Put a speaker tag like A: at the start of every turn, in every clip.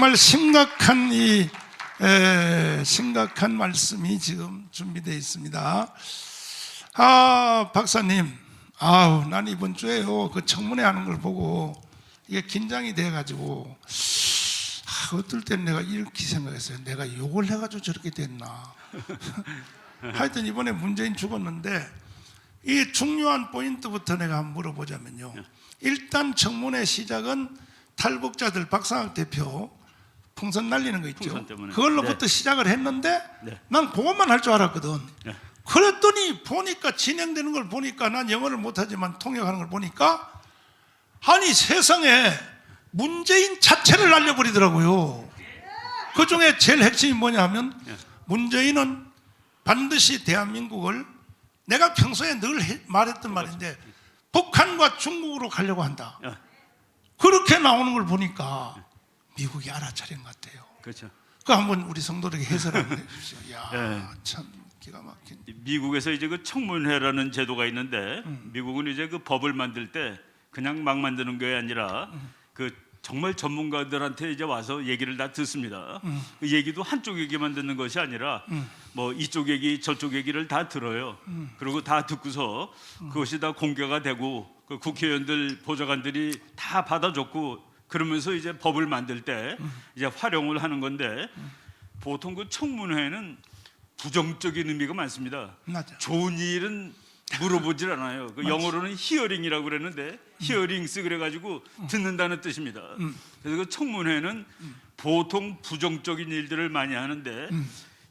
A: 정말 심각한 심각한 말씀이 지금 준비되어 있습니다. 박사님, 난 이번 주에요 그 청문회 하는 걸 보고 이게 긴장이 돼가지고 어떨 땐 내가 이렇게 생각했어요. 내가 욕을 해가지고 저렇게 됐나. 하여튼 이번에 문재인 죽었는데 이 중요한 포인트부터 내가 한번 물어보자면요. 일단 청문회 시작은 탈북자들 박상학 대표 풍선 날리는 거 있죠. 그걸로부터 시작을 했는데 난 그것만 할 줄 알았거든. 그랬더니 보니까 진행되는 걸 보니까 난 영어를 못하지만 통역하는 걸 보니까 아니 세상에 문재인 자체를 날려버리더라고요. 그 중에 제일 핵심이 뭐냐 하면 문재인은 반드시 대한민국을 내가 평소에 늘 말했던 말인데 북한과 중국으로 가려고 한다. 그렇게 나오는 걸 보니까 미국이 알아차린 것 같아요.
B: 그렇죠.
A: 그 한번 우리 성도들에게 해설 한번 해주십시오. 참 기가 막힌.
B: 미국에서 이제 그 청문회라는 제도가 있는데 미국은 이제 그 법을 만들 때 그냥 막 만드는 게 아니라 그 정말 전문가들한테 이제 와서 얘기를 다 듣습니다. 그 얘기도 한쪽 얘기만 듣는 것이 아니라 뭐 이쪽 얘기 저쪽 얘기를 다 들어요. 그리고 다 듣고서 그것이 다 공개가 되고 그 국회의원들 보좌관들이 다 받아줬고 그러면서 이제 법을 만들 때 이제 활용을 하는 건데 보통 그 청문회는 부정적인 의미가 많습니다.
A: 맞아.
B: 좋은 일은 물어보질 않아요. 그 영어로는 히어링이라고 그랬는데 히어링스 그래가지고 듣는다는 뜻입니다. 그래서 그 청문회는 보통 부정적인 일들을 많이 하는데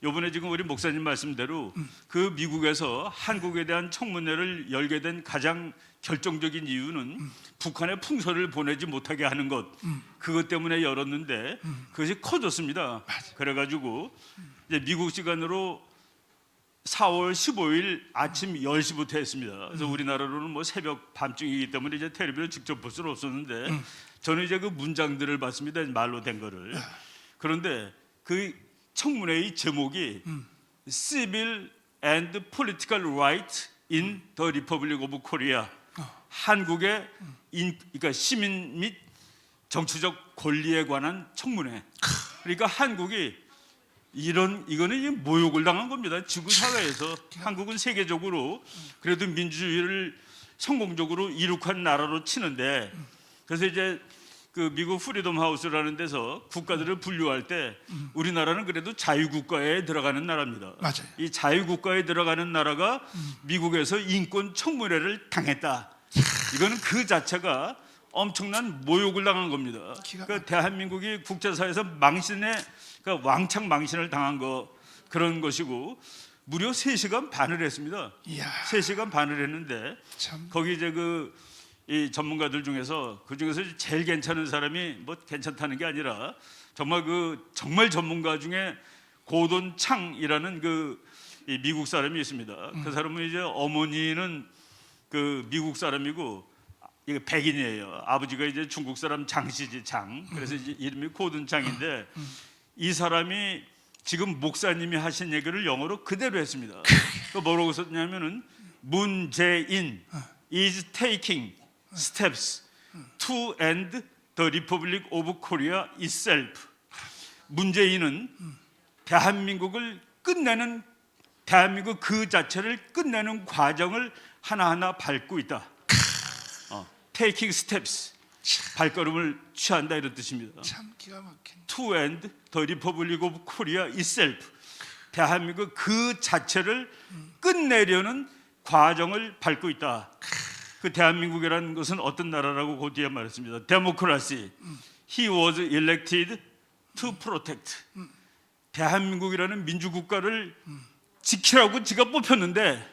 B: 이번에 지금 우리 목사님 말씀대로 그 미국에서 한국에 대한 청문회를 열게 된 가장 결정적인 이유는 북한에 풍선을 보내지 못하게 하는 것 그것 때문에 열었는데 그것이 커졌습니다. 그래가지고 이제 미국 시간으로 4월 15일 아침 10시부터 했습니다. 그래서 우리나라로는 뭐 새벽 밤중이기 때문에 이제 텔레비를 직접 볼 수는 없었는데 저는 이제 그 문장들을 봤습니다. 말로 된 거를. 그런데 그 청문회의 제목이 Civil and Political Rights in the Republic of Korea. 한국의 그러니까 시민 및 정치적 권리에 관한 청문회. 그러니까 한국이 이거는 모욕을 당한 겁니다. 지구 사회에서 한국은 세계적으로 그래도 민주주의를 성공적으로 이룩한 나라로 치는데 그래서 이제 그 미국 프리덤 하우스라는 데서 국가들을 분류할 때 우리나라는 그래도 자유국가에 들어가는 나라입니다.
A: 맞아요. 이
B: 자유국가에 들어가는 나라가 미국에서 인권 청문회를 당했다. 이거는 그 자체가 엄청난 모욕을 당한 겁니다. 그러니까 대한민국이 국제사회에서 그러니까 왕창 망신을 당한 그런 것이고 무려 3시간 반을 했습니다. 3시간 반을 했는데 거기 이제 이 전문가들 중에서 제일 괜찮은 사람이 뭐 괜찮다는 게 아니라 정말 전문가 중에 고돈 창이라는 이 미국 사람이 있습니다. 그 사람은 이제 어머니는 그 미국 사람이고 이게 백인이에요. 아버지가 이제 중국 사람 장씨지 장. 그래서 이제 이름이 고든 창인데 이 사람이 지금 목사님이 하신 얘기를 영어로 그대로 했습니다. 그 뭐라고 썼냐면은 문재인 is taking steps to end the Republic of Korea itself. 문재인은 대한민국 그 자체를 끝내는 과정을 하나하나 밟고 있다. Taking steps, 발걸음을 취한다 이런 뜻입니다.
A: 참 기가 막힌.
B: To end the Republic of Korea itself. 대한민국 그 자체를 끝내려는 과정을 밟고 있다. 그 대한민국이라는 것은 어떤 나라라고 그 뒤에 말했습니다. Democracy. He was elected to protect. 대한민국이라는 민주국가를 지키라고 지가 뽑혔는데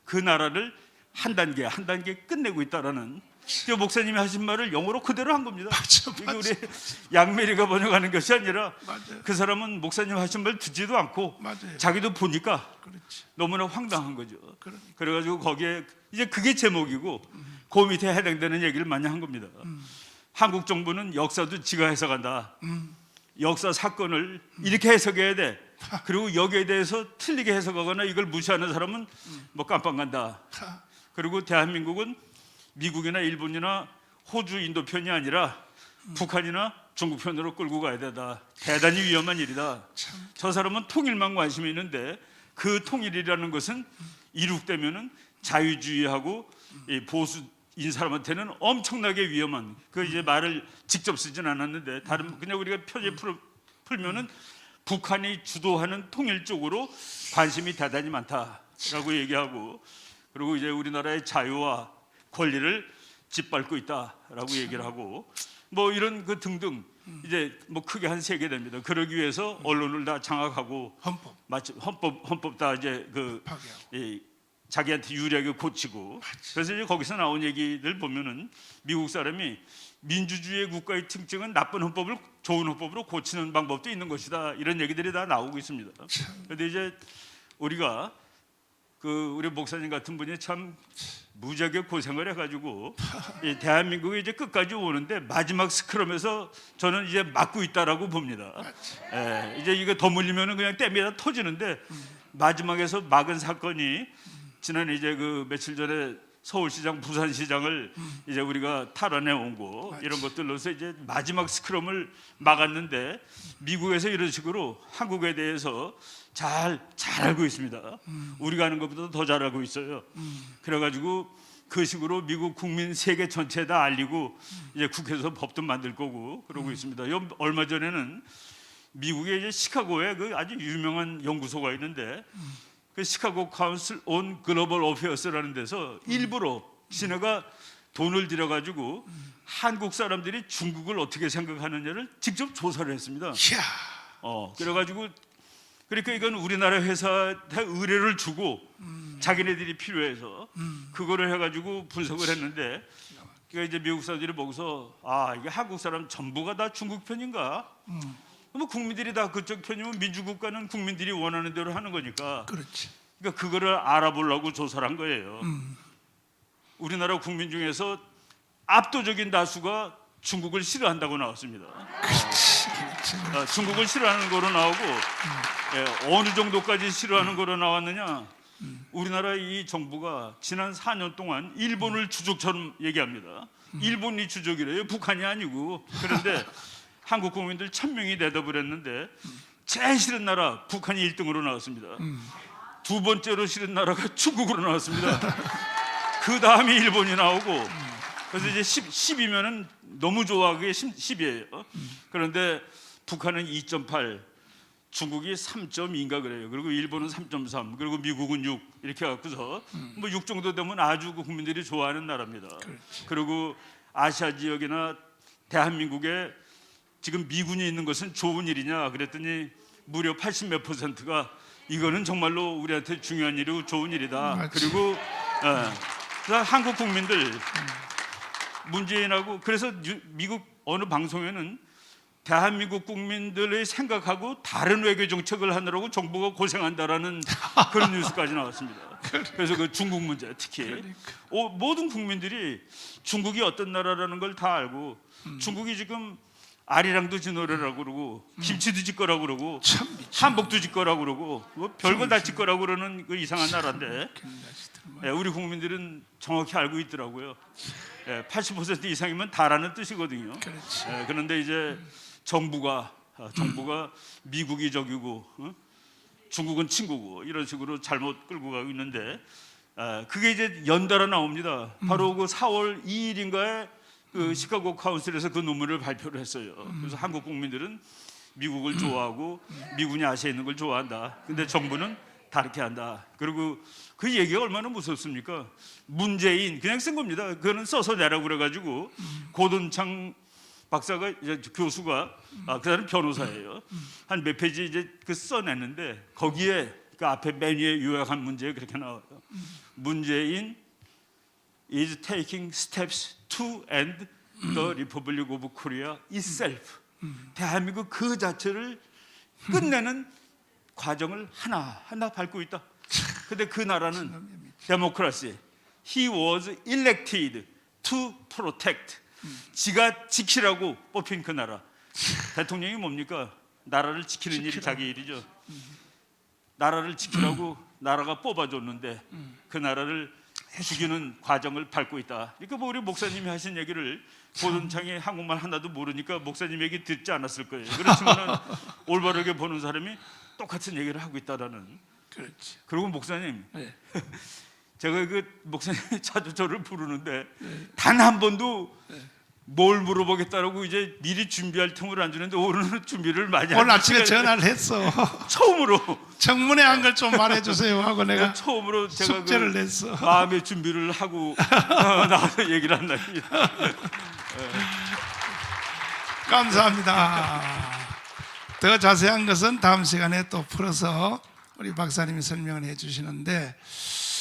B: 그 나라를 한 단계 끝내고 있다라는 목사님이 하신 말을 영어로 그대로 한 겁니다. 이게 우리 양메리가 번역하는 것이 아니라 그 사람은 목사님 하신 말 듣지도 않고 자기도 보니까 너무나 황당한 거죠. 그래가지고 거기에 이제 그게 제목이고 그 밑에 해당되는 얘기를 많이 한 겁니다. 한국 정부는 역사도 지가 해석한다. 역사 사건을 이렇게 해석해야 돼. 그리고 여기에 대해서 틀리게 해석하거나 이걸 무시하는 사람은 뭐 깜빵 간다. 그리고 대한민국은 미국이나 일본이나 호주, 인도 편이 아니라 북한이나 중국 편으로 끌고 가야 되다. 대단히 위험한 일이다. 저 사람은 통일만 관심이 있는데 그 통일이라는 것은 이룩되면은 자유주의하고 이 보수인 사람한테는 엄청나게 위험한, 그 이제 말을 직접 쓰진 않았는데 다른 그냥 우리가 표제 풀면은 북한이 주도하는 통일 쪽으로 관심이 대단히 많다라고 얘기하고, 그리고 이제 우리나라의 자유와 권리를 짓밟고 있다라고 얘기를 하고, 뭐 이런 그 등등 이제 뭐 크게 한 3개 됩니다. 그러기 위해서 언론을 다 장악하고
A: 헌법
B: 마치 헌법 다 이제 그
A: 파괴하고.
B: 자기한테 유리하게 고치고. 그래서 이제 거기서 나온 얘기들 보면은 미국 사람이 민주주의 국가의 특징은 나쁜 헌법을 좋은 헌법으로 고치는 방법도 있는 것이다, 이런 얘기들이 다 나오고 있습니다. 그런데 이제 우리가 그 우리 목사님 같은 분이 참 무지하게 고생을 해가지고 이 대한민국이 이제 끝까지 오는데 마지막 스크럼에서 저는 이제 막고 있다라고 봅니다. 이제 이거 더 물리면은 그냥 댐이 터지는데 마지막에서 막은 사건이 지난 이제 그 며칠 전에 서울시장, 부산시장을 이제 우리가 탈환해 온 거, 이런 것들로서 이제 마지막 스크럼을 막았는데 미국에서 이런 식으로 한국에 대해서 잘 알고 있습니다. 우리가 하는 것보다 더 잘 알고 있어요. 그래가지고 그 식으로 미국 국민 세계 전체에 다 알리고 이제 국회에서 법도 만들 거고 그러고 있습니다. 얼마 전에는 미국의 이제 시카고에 그 아주 유명한 연구소가 있는데 그 시카고 카운슬 온 글로벌 어페어스라는 데서 일부러 지네가 돈을 들여가지고 한국 사람들이 중국을 어떻게 생각하느냐를 직접 조사를 했습니다.
A: 이야.
B: 그래가지고 그러니까 이건 우리나라 회사한테 의뢰를 주고 자기네들이 필요해서 그거를 해가지고 분석을 했는데, 그러니까 이제 미국 사람들이 보고서 이게 한국 사람 전부가 다 중국 편인가? 뭐 국민들이 다 그쪽 편이면 민주국가는 국민들이 원하는 대로 하는 거니까.
A: 그렇지.
B: 그러니까 그거를 알아보려고 조사를 한 거예요. 우리나라 국민 중에서 압도적인 다수가 중국을 싫어한다고 나왔습니다. 중국을 싫어하는 거로 나오고, 어느 정도까지 싫어하는 거로 나왔느냐? 우리나라 이 정부가 지난 4년 동안 일본을 주적처럼 얘기합니다. 일본이 주적이래요, 북한이 아니고. 그런데 한국 국민들 1000명이 대답을 했는데 제일 싫은 나라 북한이 1등으로 나왔습니다. 두 번째로 싫은 나라가 중국으로 나왔습니다. 그 다음에 일본이 나오고, 그래서 이제 10이면은 너무 좋아, 그게 10이에요. 그런데 북한은 2.8, 중국이 3.2인가 그래요. 그리고 일본은 3.3, 그리고 미국은 6, 이렇게 갖고서 뭐 6 정도 되면 아주 국민들이 좋아하는 나라입니다. 그리고 아시아 지역이나 대한민국에 지금 미군이 있는 것은 좋은 일이냐 그랬더니 무려 80몇 %가 이거는 정말로 우리한테 중요한 일이고 좋은 일이다.
A: 맞지.
B: 그리고 그래서 한국 국민들 문재인하고, 그래서 미국 어느 방송에는 대한민국 국민들의 생각하고 다른 외교 정책을 하느라고 정부가 고생한다라는 그런 뉴스까지 나왔습니다. 그래서 그 중국 문제 특히 모든 국민들이 중국이 어떤 나라라는 걸 다 알고, 중국이 지금 아리랑도 짓노래라고 그러고 김치도 짓거라고 그러고 한복도 짓거라고 그러고 뭐 별거 다 짓거라고 그러는 그 이상한 나라인데, 우리 국민들은 정확히 알고 있더라고요. 80% 이상이면 다라는 뜻이거든요. 그런데 이제 정부가 미국이 적이고 중국은 친구고 이런 식으로 잘못 끌고 가고 있는데, 그게 이제 연달아 나옵니다. 바로 그 4월 2일인가에 그 시카고 카운슬에서 그 논문을 발표를 했어요. 그래서 한국 국민들은 미국을 좋아하고 미군이 아시아에 있는 걸 좋아한다. 근데 정부는 다르게 한다. 그리고 그 얘기가 얼마나 무섭습니까? 문재인 그냥 쓴 겁니다. 그거는 써서 내라고 그래가지고 고돈창 박사가 이제 교수가 그 사람 변호사예요. 한 몇 페이지 이제 그 써냈는데 거기에 그 앞에 맨 위에 요약한 문제 그렇게 나와요. 문재인 is taking steps to end the Republic of Korea itself. 대한민국 그 자체를 끝내는 과정을 하나하나 밟고 있다. 근데 그 나라는 데모크라시. He was elected to protect. 지가 지키라고 뽑힌 그 나라. 대통령이 뭡니까? 나라를 지키는 일이 자기 일이죠. 나라를 지키라고 나라가 뽑아줬는데 그 나라를 죽이는 과정을 밟고 있다. 그러니까 뭐 우리 목사님이 하신 얘기를 보돈창이 한국말 하나도 모르니까 목사님 얘기 듣지 않았을 거예요. 그렇지만 올바르게 보는 사람이 똑같은 얘기를 하고 있다라는.
A: 그렇지.
B: 그리고 목사님,
A: 네.
B: 제가 그 목사님이 자주 저를 부르는데 단 한 번도 뭘 물어보겠다라고 이제 미리 준비할 틈을 안 주는데 오늘은 준비를 많이
A: 오늘
B: 하고
A: 아침에 전화를 했어.
B: 처음으로
A: 청문회 한 걸 좀 말해주세요 하고 내가
B: 처음으로 제가
A: 숙제를 냈어.
B: 마음의 준비를 하고 나와서 얘기를 한답니다.
A: 감사합니다. 더 자세한 것은 다음 시간에 또 풀어서 우리 박사님이 설명을 해주시는데